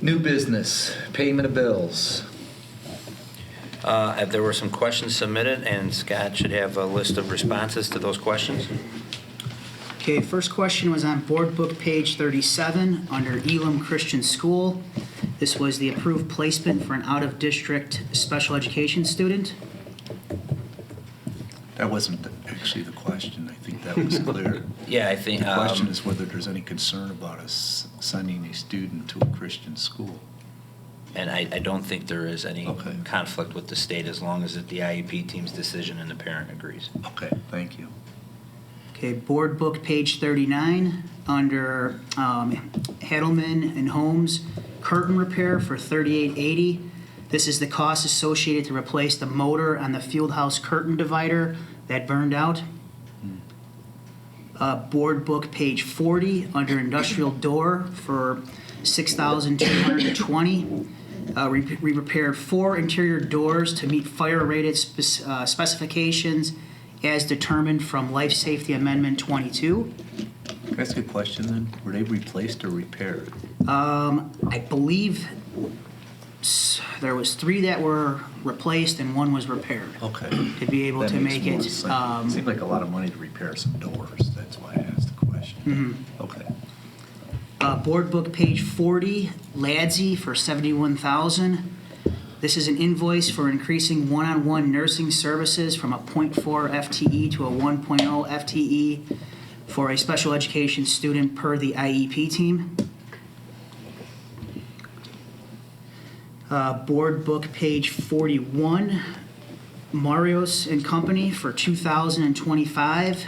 New business, payment of bills. There were some questions submitted, and Scott should have a list of responses to those questions. Okay, first question was on board book page 37 under Elam Christian School. This was the approved placement for an out-of-district special education student. That wasn't actually the question. I think that was clear. Yeah, I think. The question is whether there's any concern about us sending a student to a Christian school. And I don't think there is any Okay. conflict with the state as long as it's the IEP team's decision and the parent agrees. Okay, thank you. Okay, board book page 39 under Hedelman and Holmes curtain repair for $38.80. This is the cost associated to replace the motor on the field house curtain divider that burned out. Board book page 40 under industrial door for $6,220. We repaired 4 interior doors to meet fire rated specifications as determined from Life Safety Amendment 22. Can I ask a question then? Were they replaced or repaired? I believe there was 3 that were replaced and 1 was repaired. Okay. To be able That to makes make more it, sense. Seemed like a lot of money to repair some doors. That's why I asked the question. Okay. Board book page 40, Ladsey for $71,000. This is an invoice for increasing one-on-one nursing services from a .4 FTE to a 1.0 FTE for a special education student per the IEP team. Board book page 41, Marios and Company for $2,025.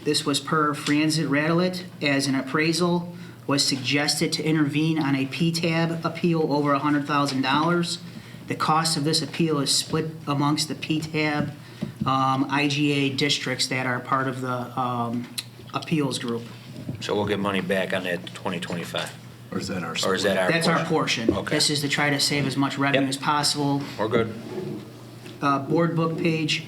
This was per Franzit Radelet as an appraisal was suggested to intervene on a PTAB appeal over $100,000. The cost of this appeal is split amongst the PTAB IGA districts that are part of the appeals group. So we'll get money back on that 2025. Or is that our Or is that our That's our portion. Okay. This is to try to save as much revenue Yep. as possible. We're good. Board book page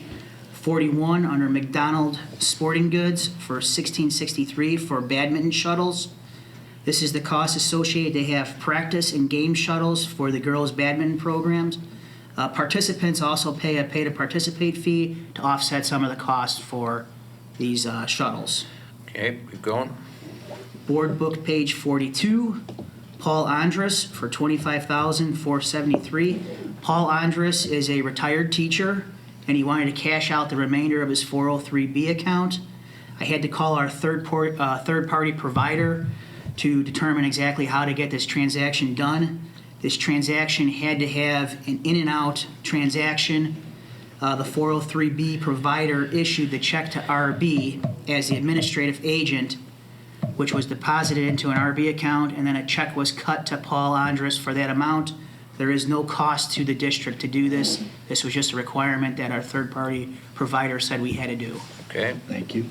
41 under McDonald Sporting Goods for $1,663 for badminton shuttles. This is the cost associated to have practice and game shuttles for the girls' badminton programs. Participants also pay a pay-to-participate fee to offset some of the cost for these shuttles. Okay, keep going. Board book page 42, Paul Andrus for $25,473. Paul Andrus is a retired teacher, and he wanted to cash out the remainder of his 403B account. I had to call our third-party provider to determine exactly how to get this transaction done. This transaction had to have an in and out transaction. The 403B provider issued the check to RB as the administrative agent, which was deposited into an RB account, and then a check was cut to Paul Andrus for that amount. There is no cost to the district to do this. This was just a requirement that our third-party provider said we had to do. Okay. Thank you.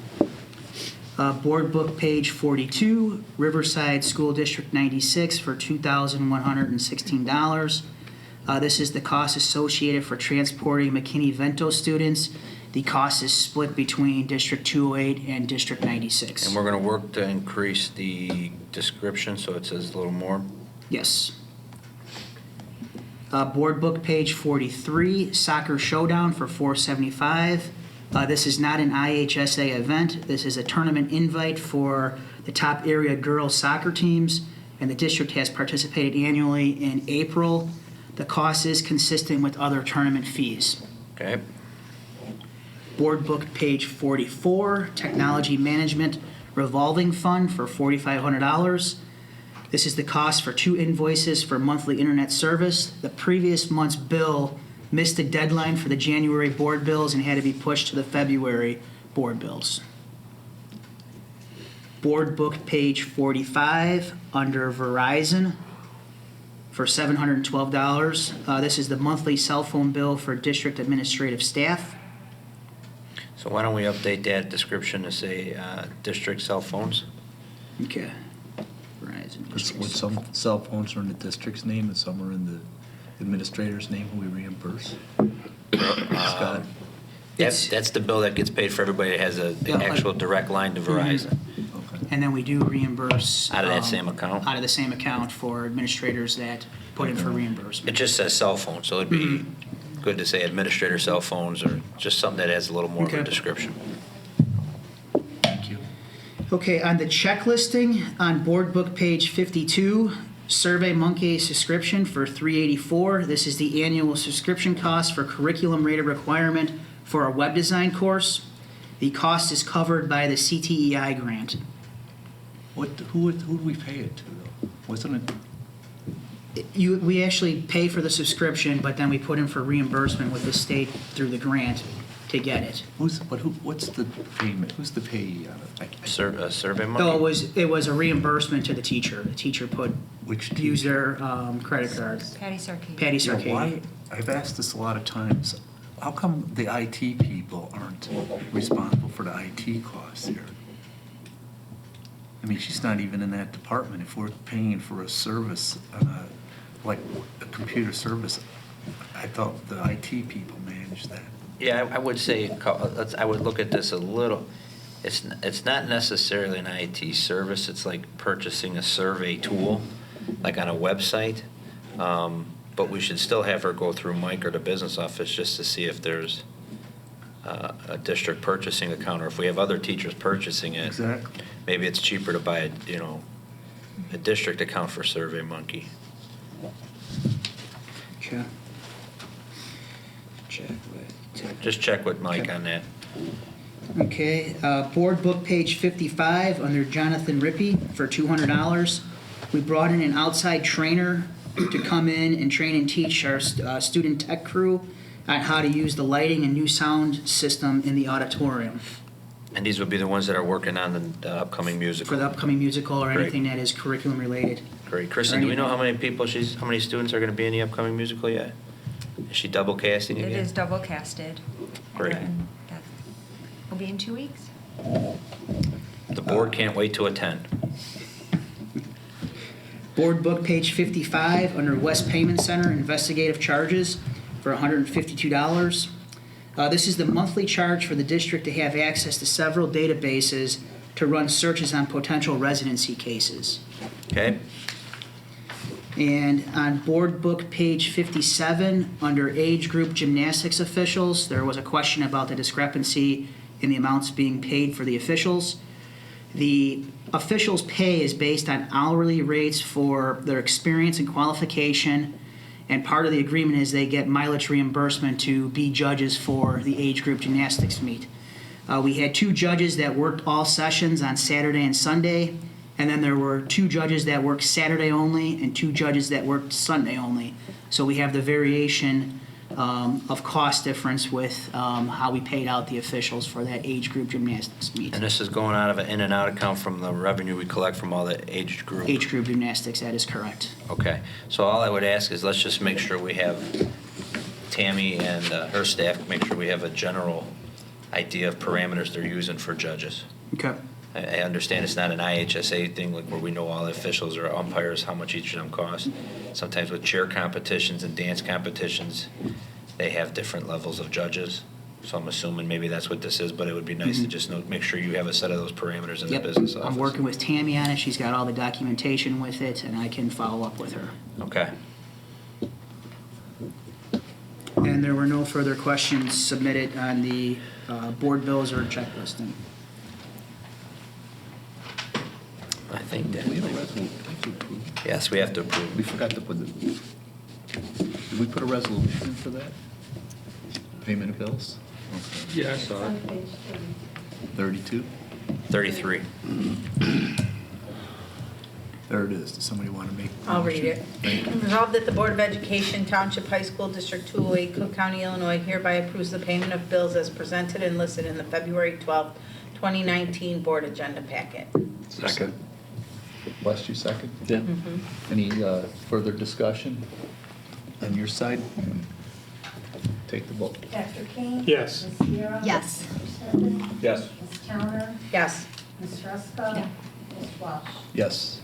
Board book page 42, Riverside School District 96 for $2,116. This is the cost associated for transporting McKinney-Vento students. The cost is split between District 208 and District 96. And we're going to work to increase the description so it says a little more. Yes. Board book page 43, Soccer Showdown for $475. This is not an IHSA event. This is a tournament invite for the top area girls soccer teams, and the district has participated annually in April. The cost is consistent with other tournament fees. Okay. Board book page 44, Technology Management Revolving Fund for $4,500. This is the cost for 2 invoices for monthly internet service. The previous month's bill missed the deadline for the January board bills and had to be pushed to the February board bills. Board book page 45 under Verizon for $712. This is the monthly cell phone bill for district administrative staff. So why don't we update that description to say district cell phones? Okay. Verizon. Some cell phones are in the district's name and some are in the administrator's name who we reimburse. Scott? That's the bill that gets paid for everybody that has an Yeah, like- actual direct line to Verizon. Okay. And then we do reimburse. Out of that same account? Out of the same account for administrators that put in for It reimbursement. just says cell phone, so it'd be good to say administrator cell phones or just something that has a little more of a Okay. description. Thank you. Okay, on the check listing, on board book page 52, Survey Monkey subscription for $384. This is the annual subscription cost for curriculum rated requirement for a web design course. The cost is covered by the CTEI grant. Who do we pay it to, though? Wasn't it? We actually pay for the subscription, but then we put in for reimbursement with the state through the grant to get it. What's the payment? Who's the payee on it? Survey Monkey? So it was a reimbursement to the teacher. The teacher used their credit card. Patty Sarkisian. Patty Yeah, Sarkisian. why? I've asked this a lot of times. How come the IT people aren't responsible for the IT costs here? I mean, she's not even in that department. If we're paying for a service, like a computer service, I thought the IT people managed that. Yeah, I would say, I would look at this a little, it's not necessarily an IT service, it's like purchasing a survey tool, like on a website. But we should still have her go through Mike or the business office just to see if there's a district purchasing account, or if we have other teachers purchasing it. Exactly. Maybe it's cheaper to buy, a district account for Survey Monkey. Okay. Just check with Mike on that. Okay, board book page 55, under Jonathan Rippey for $200. We brought in an outside trainer to come in and train and teach our student tech crew on how to use the lighting and new sound system in the auditorium And these would be the ones that are working on the upcoming for musical. the upcoming musical or Great. anything that is curriculum related. Great. Kristen, do we know how many students are going to be in the upcoming musical yet? Is she double casting It again? is double casted. Great. And that will be in 2 weeks. The board can't wait to attend. Board book page 55, under West Payment Center, investigative charges for $152. This is the monthly charge for the district to have access to several databases to run searches on potential residency cases. Okay? And on board book page 57, under age group gymnastics officials, there was a question about the discrepancy in the amounts being paid for the officials. The officials' pay is based on hourly rates for their experience and qualification, and part of the agreement is they get mileage reimbursement to be judges for the age group gymnastics meet. We had 2 judges that worked all sessions on Saturday and Sunday, and then there were 2 judges that worked Saturday only and 2 judges that worked Sunday only. So we have the variation of cost difference with how we paid out the officials for that age group gymnastics meet. And this is going out of an in and out account from the revenue we collect from all the age group? Age group gymnastics, that is correct. Okay. So all I would ask is let's just make sure we have Tammy and her staff, make sure we have a general idea of parameters they're using for judges. Okay. I understand it's not an IHSA thing, like where we know all the officials or umpires, how much each of them cost. Sometimes with cheer competitions and dance competitions, they have different levels of judges. So I'm assuming maybe that's what this is, but it would be nice to just make sure you have a set of those parameters in the Yep. business office. I'm working with Tammy on it. She's got all the documentation with it, and I can follow up with her. Okay. And there were no further questions submitted on the board bills or checklisting. I think that, We have a resolution to approve. yes, we have to approve. We forgot to put did we put a resolution for that? Payment of bills? Okay. Yeah, I saw it. 32? 33. There it is. Does somebody want to make? a I'll read motion? it. Thank you. Resolved that the Board of Education, Township High School, District 208, Cook County, Illinois, hereby approves the payment of bills as presented and listed in the February 12th, 2019 Board Agenda Packet. Second. Wes, you second? Yeah. Any further discussion on your side? Take the vote. Dr. King? Yes. Ms. Vera? Yes. Mr. Sheffield? Yes. Ms. Towner? Yes. Ms. Ruska? Yeah. Ms. Welch? Yes.